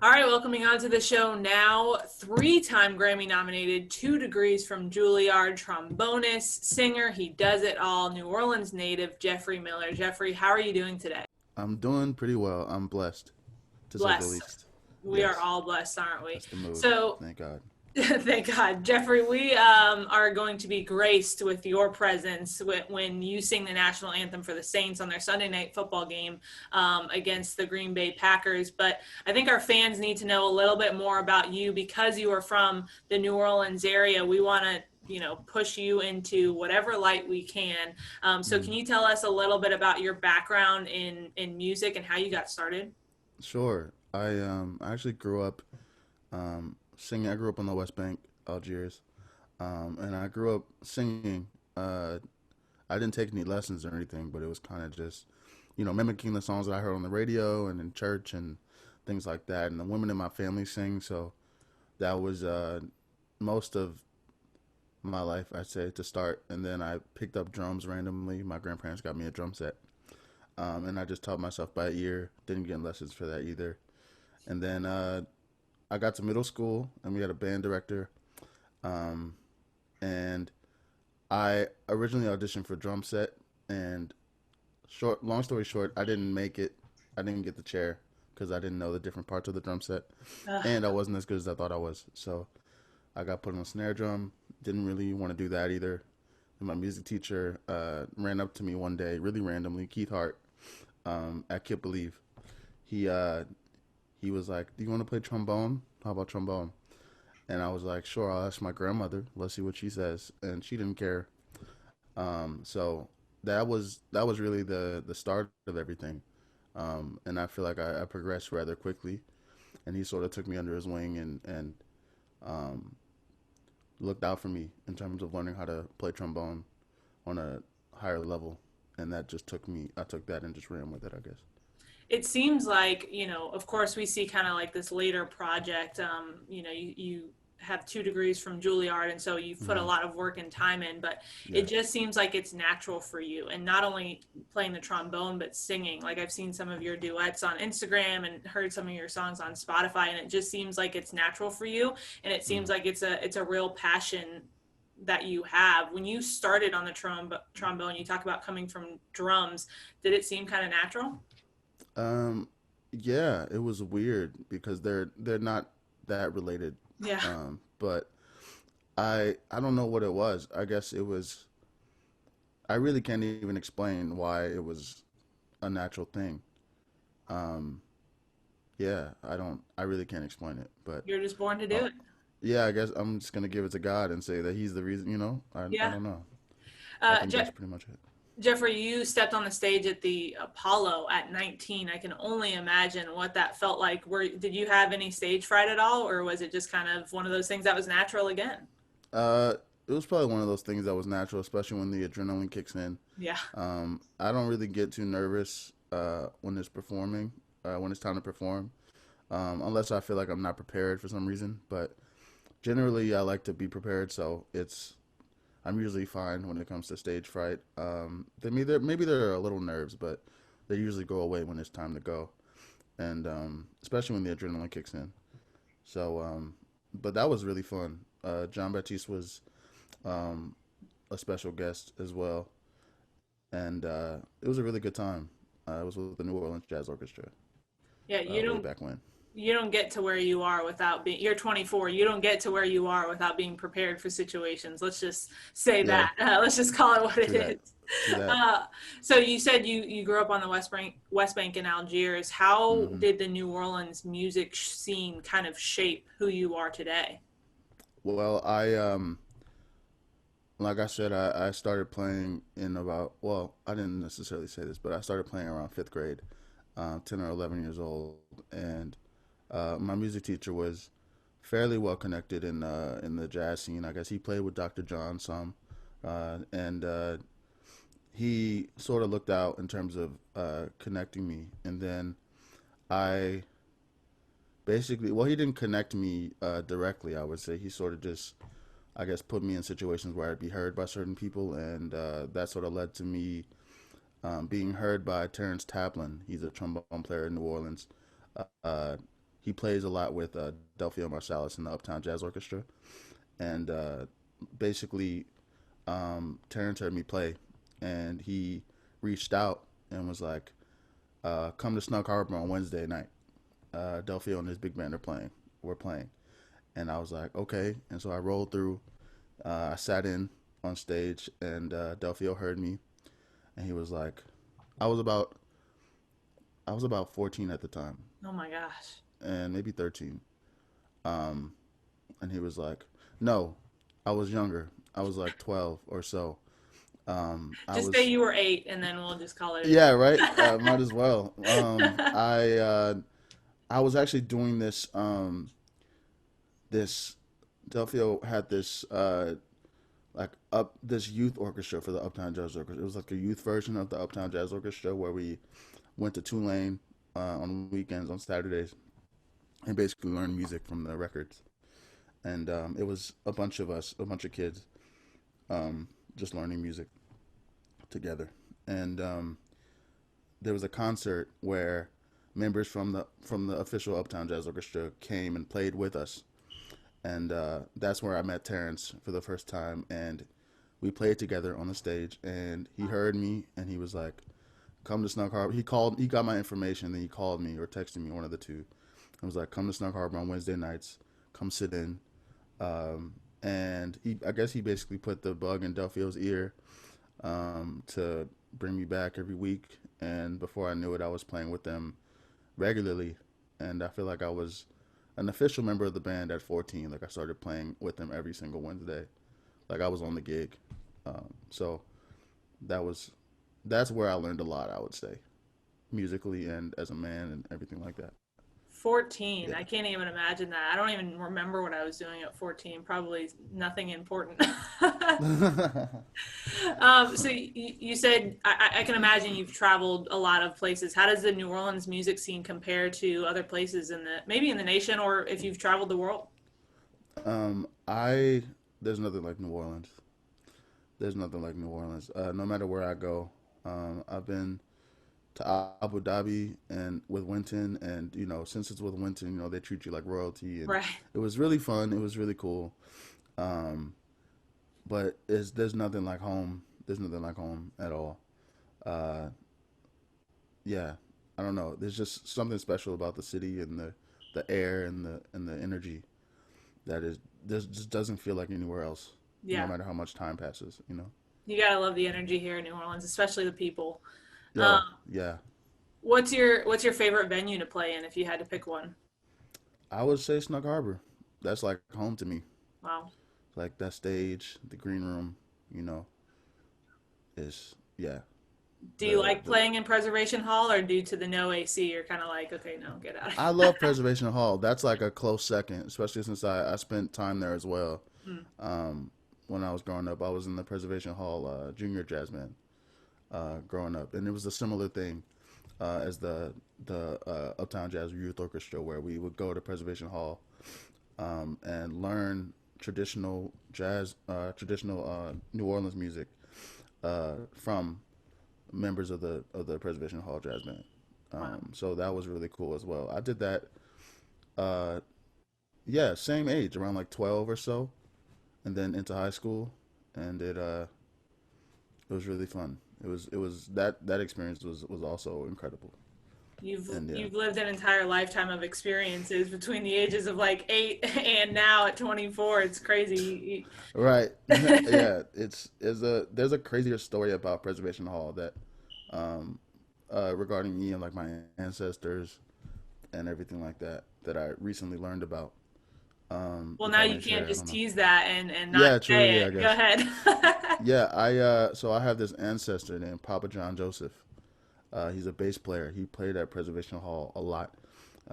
All right, welcoming on to the show now, three-time Grammy nominated, 2 degrees from Juilliard, trombonist, singer, he does it all, New Orleans native, Jeffery Miller. Jeffrey, how are you doing today? I'm doing pretty well. I'm blessed, to say the Blessed. least. We are Yes, all blessed, aren't we? that's the mood. So, Thank God. thank God. Jeffrey, we are going to be graced with your presence when you sing the national anthem for the Saints on their Sunday night football game against the Green Bay Packers. But I think our fans need to know a little bit more about you because you are from the New Orleans area. We want to push you into whatever light we can. So Mm, can you tell us a little bit about your background in music and how you got started? sure. I actually grew up singing. I grew up on the West Bank, Algiers, and I grew up singing. I didn't take any lessons or anything, but it was kind of just, mimicking the songs that I heard on the radio and in church and things like that. And the women in my family sing, so that was most of my life, I'd say, to start. And then I picked up drums randomly. My grandparents got me a drum set, and I just taught myself by ear. Didn't get lessons for that either. And then I got to middle school, and we had a band director. Um, and I originally auditioned for drum set, and long story short, I didn't make it. I didn't get the chair because I didn't know the different parts of the drum set, and I wasn't as good as I thought I was. So I got put on a snare drum. Didn't really want to do that either. And my music teacher ran up to me one day, really randomly, Keith Hart, at Kip Believe. He uh, he was like, "Do you want to play trombone? How about trombone?" And I was like, "Sure, I'll ask my grandmother. Let's see what she says." And she didn't care. So that was really the start of everything. And I feel like I progressed rather quickly. And he sort of took me under his wing and um, looked out for me in terms of learning how to play trombone on a higher level. And that just took me. I took that and just ran with it, I guess. It seems like, of course, we see kind of like this later project. You have 2 degrees from Juilliard, and so you've put a Hmm. lot of work and time in, but it Yeah. just seems like it's natural for you. And not only playing the trombone, but singing. Like I've seen some of your duets on Instagram and heard some of your songs on Spotify, and it just seems like it's natural for you. And it seems Hmm. like it's a real passion that you have. When you started on the trombone, you talk about coming from drums. Did it seem kind of natural? Um, yeah, it was weird because they're not that related. Yeah. But I don't know what it was. I guess it was. I really can't even explain why it was a natural thing. Um, yeah, I don't. I really can't explain it. But You're just born to do uh, it. yeah, I guess I'm just gonna give it to God and say that He's the reason. I Yeah. don't know. I Uh, think that's Je- pretty much it. Jeffrey, you stepped on the stage at the Apollo at 19. I can only imagine what that felt like. Did you have any stage fright at all, or was it just kind of one of those things that was natural again? Uh, it was probably one of those things that was natural, especially when the adrenaline kicks in. Yeah. I don't really get too nervous when it's time to perform, unless I feel like I'm not prepared for some reason. But generally, I like to be prepared, so I'm usually fine when it comes to stage fright. Maybe there are a little nerves, but they usually go away when it's time to go, and especially when the adrenaline kicks in. So, but that was really fun. John Baptiste was um, a special guest as well, and it was a really good time. It was with the New Orleans Jazz Orchestra Yeah, way back when. you don't get to where you are without being you're 24. You don't get to where you are without being prepared for situations. Let's just say Yeah, that. Let's just call it what it true that. is. True that. Uh, so you said you grew up on the West Bank in Algiers. How Hmm. did the New Orleans music scene kind of shape who you are today? Well, like I said, I started playing in I didn't necessarily say this, but I started playing around fifth grade, 10 or 11 years old, and my music teacher was fairly well connected in the jazz scene. I guess he played with Dr. John some, and he sort of looked out in terms of connecting me, and then I basically, well, he didn't connect me directly. I would say he sort of just, I guess, put me in situations where I'd be heard by certain people, and that sort of led to me being heard by Terrence Taplin. He's a trombone player in New Orleans. he plays a lot with Delphio Marsalis in the Uptown Jazz Orchestra, and basically Terrence heard me play, and he reached out and was like, "Come to Snug Harbor on Wednesday night. Delphio and his big band are playing. We're playing." And I was like, "Okay." And so I rolled through. I sat in on stage, and Delphio heard me, and he was like, "I was about I was about 14 at the time, Oh my gosh. and maybe 13." Um, and he was like, "No, I was younger. I was like 12 or so. I Just say was, you were 8, and then we'll just call it a yeah, right. day. Might as well. I was actually doing this. Delphio had this like up this youth orchestra for the Uptown Jazz Orchestra. It was like a youth version of the Uptown Jazz Orchestra where we went to Tulane on weekends on Saturdays and basically learned music from the records. And it was a bunch of us, a bunch of kids, just learning music together. And there was a concert where members from the official Uptown Jazz Orchestra came and played with us, and that's where I met Terrence for the first time, and we played together on the stage. And he heard me, and he was like, "Come to Snug Harbor." He got my information, then he called me or texted me, one of the two. I was like, "Come to Snug Harbor on Wednesday nights. Come sit in." And I guess he basically put the bug in Delphio's ear to bring me back every week. And before I knew it, I was playing with them regularly. And I feel like I was an official member of the band at 14. Like I started playing with them every single Wednesday. Like I was on the gig. So that was that's where I learned a lot, I would say, musically and as a man and everything like that. 14. I Yeah. can't even imagine that. I don't even remember what I was doing at 14. Probably nothing important. So you said I can imagine you've traveled a lot of places. How does the New Orleans music scene compare to other places in the maybe in the nation or if you've traveled the world? I There's nothing like New Orleans. There's nothing like New Orleans. No matter where I go, I've been to Abu Dhabi and with Winton, and since it's with Winton, they treat you like royalty, and Right. it was really fun. It was really cool. Um, but there's nothing like home. There's nothing like home at all. Uh, yeah, I don't know. There's just something special about the city and the air and the energy that is this just doesn't feel like anywhere else. No Yeah. matter how much time passes. You gotta love the energy here in New Orleans, especially the people. Um, Yo, yeah. what's your favorite venue to play in if you had to pick one? I would say Snug Harbor. That's like home to me. Wow. Like that stage, the green room, you know, is yeah. Do you like The playing in Preservation Hall or due to the no AC, you're kind of like, okay, no, get out of I here. love Preservation Hall. That's like a close second, especially since I spent time there as well. Mm. Um, when I was growing up, I was in the Preservation Hall junior jazz band growing up, and it was a similar thing as the Uptown Jazz Youth Orchestra, where we would go to Preservation Hall and learn traditional jazz, traditional New Orleans music from members of the Preservation Hall Jazz Band. Wow. So that was really cool as well. I did that, uh, yeah, same age, around like 12 or so, and then into high school, and it was really fun. It was that experience was also incredible, You've and yeah, you've lived an entire lifetime of experiences between the ages of like 8 and now at 24. It's crazy. right, yeah. There's a crazier story about Preservation Hall that um, regarding me and like my ancestors and everything like that that I recently learned about. Well, If now I you may can't share, I just don't know. tease that and not Yeah, true. say Yeah, I it. Go guess. ahead. Yeah, I have this ancestor named Papa John Joseph. He's a bass player. He played at Preservation Hall a lot.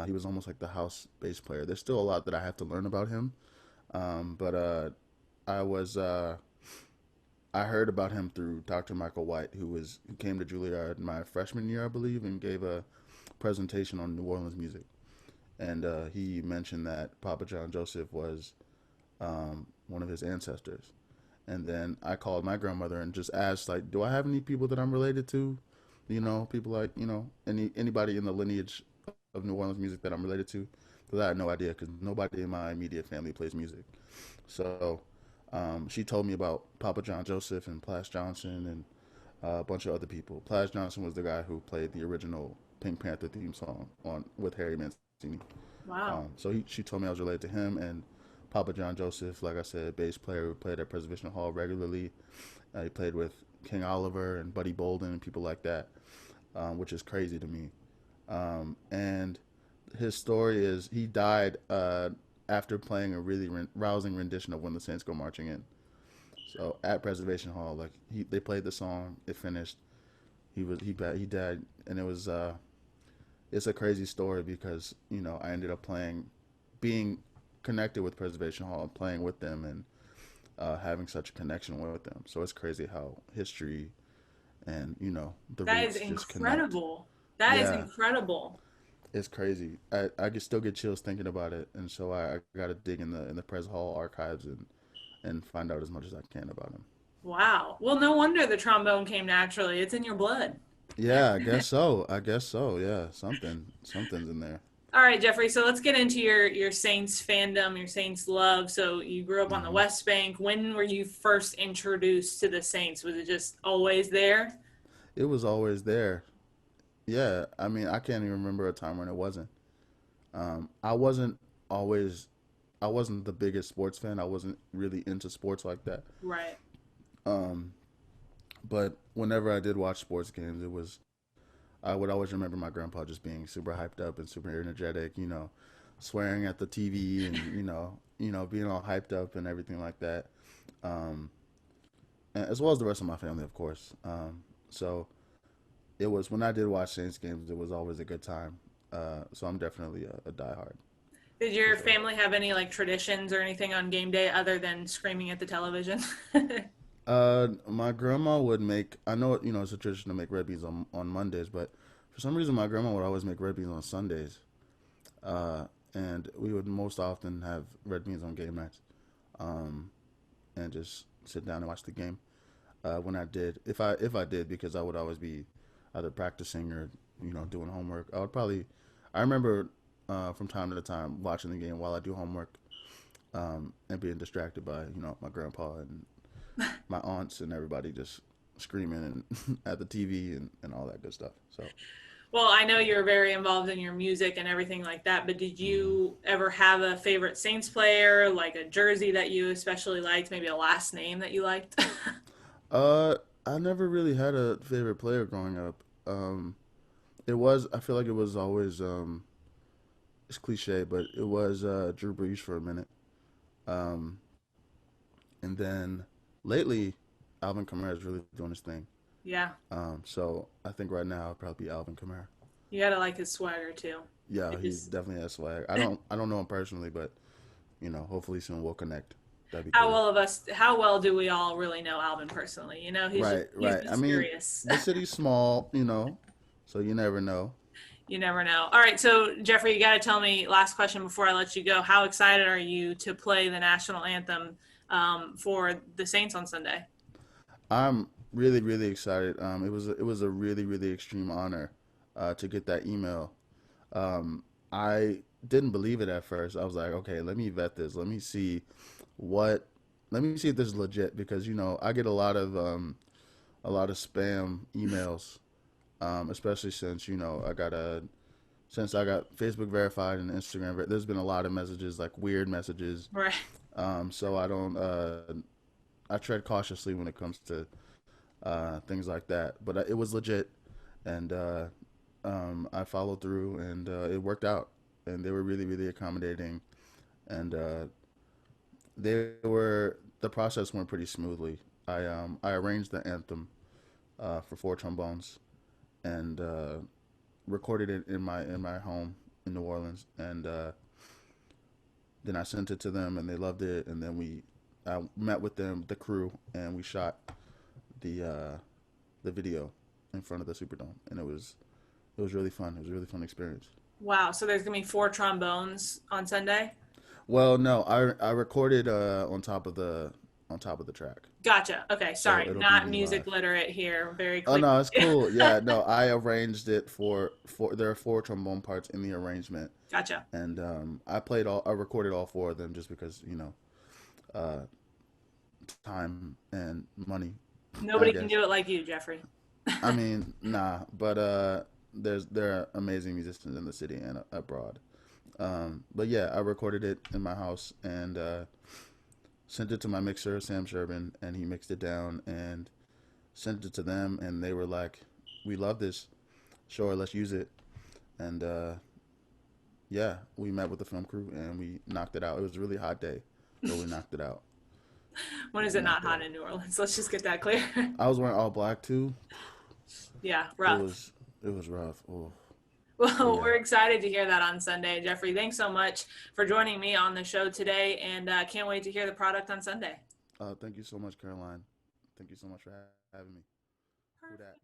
He was almost like the house bass player. There's still a lot that I have to learn about him. But I was I heard about him through Dr. Michael White, who came to Juilliard my freshman year, I believe, and gave a presentation on New Orleans music. And he mentioned that Papa John Joseph was one of his ancestors. And then I called my grandmother and just asked, like, do I have any people that I'm related to? People like, anybody in the lineage of New Orleans music that I'm related to. because I had no idea because nobody in my immediate family plays music. So she told me about Papa John Joseph and Plas Johnson and a bunch of other people. Plas Johnson was the guy who played the original Pink Panther theme song on with Harry Mancini. Wow. She told me I was related to him and Papa John Joseph, like I said, bass player who played at Preservation Hall regularly. He played with King Oliver and Buddy Bolden and people like that, which is crazy to me. And his story is he died after playing a really rousing rendition of "When the Saints Go Marching In." So at Preservation Hall, like they played the song, it finished. He died, and it was it's a crazy story because I ended up being connected with Preservation Hall and playing with them and having such a connection with them. So it's crazy how history and the That is roots just connect. incredible. That is Yeah, incredible. it's crazy. I can still get chills thinking about it, and so I got to dig in the Pres Hall archives and find out as much as I can about him. Wow. Well, no wonder the trombone came naturally. It's in your blood. Yeah, I guess so. I guess so. Yeah, something's in there. All right, Jeffrey. So let's get into your Saints fandom, your Saints love. So you grew up on the Hmm. West Bank. When were you first introduced to the Saints? Was it just always there? It was always there. Yeah, I mean, I can't even remember a time when it wasn't. I wasn't always, I wasn't the biggest sports fan. I wasn't really into sports like that. Right. Um, but whenever I did watch sports games, I would always remember my grandpa just being super hyped up and super energetic, swearing at the TV and being all hyped up and everything like that. Um, and as well as the rest of my family, of course. So it was when I did watch Saints games, it was always a good time. So I'm definitely a diehard Did for your sure. family have any like traditions or anything on game day other than screaming at the television? My grandma would make. I know it's a tradition to make red beans on Mondays, but for some reason my grandma would always make red beans on Sundays. Uh, and we would most often have red beans on game nights, um, and just sit down and watch the game. When I did, if I did, because I would always be either practicing or doing homework. I remember from time to time watching the game while I do homework, and being distracted by my grandpa and my aunts and everybody just screaming and at the TV and all that good stuff. So. Well, I know you're very involved in your music and everything like that, but did Mhm. you ever have a favorite Saints player, like a jersey that you especially liked, maybe a last name that you liked? Uh, I never really had a favorite player growing up. I feel like it was always, it's cliche, but it was Drew Brees for a minute. Um, and then lately, Alvin Kamara is really doing his thing. Yeah, So I think right now it'll probably be Alvin Kamara. you gotta like his swagger too. Yeah, It he just definitely has swag. I don't know him personally, but hopefully soon we'll connect. That'd be how cool. well of us, how well do we all really know Alvin personally? Right, He's right. I mean, mysterious. the city's small, so you never know. You never know. All right, so Jeffrey, you got to tell me last question before I let you go. How excited are you to play the national anthem for the Saints on Sunday? I'm really, really excited. It was a really, really extreme honor to get that email. I didn't believe it at first. I was like, okay, let me vet this. What, let me see if this is legit because I get a lot of spam emails, especially since since I got Facebook verified and There's been a lot of messages like weird messages. Right. So I don't. I tread cautiously when it comes to things like that. But it was legit, and I followed through, and it worked out. And they were really, really accommodating, and the process went pretty smoothly. I arranged the anthem for four trombones and recorded it in my home in New Orleans, and then I sent it to them, and they loved it. And then I met with them, the crew, and we shot the uh, the video in front of the Superdome, and it was really fun. It was a really fun experience. Wow. So there's gonna be four trombones on Sunday. Well, no, I recorded on top of on top of the track. Gotcha. Okay, So sorry, it'll be not me music live. literate here. Very Oh clear. no, it's cool. Yeah, no, I arranged it for there are four trombone parts in the arrangement, Gotcha. and I recorded all four of them just because uh, time and money, I Nobody can guess. do it like you, Jeffrey. I mean, nah, but there are amazing musicians in the city and abroad. But yeah, I recorded it in my house and sent it to my mixer, Sam Sherbin, and he mixed it down and sent it to them, and they were like, "We love this. Sure, let's use it." And yeah, we met with the film crew and we knocked it out. It was a really hot day, but we knocked it out. When is We it not knocked it hot out. in New Orleans? Let's just get that clear. I was wearing all black too. Yeah, It rough. was it was rough. Oh, but Well, yeah. we're excited to hear that on Sunday, Jeffrey. Thanks so much for joining me on the show today, and can't wait to hear the product on Sunday. Thank you so much, Caroline. Thank you so much for having me. Who Perfect. that?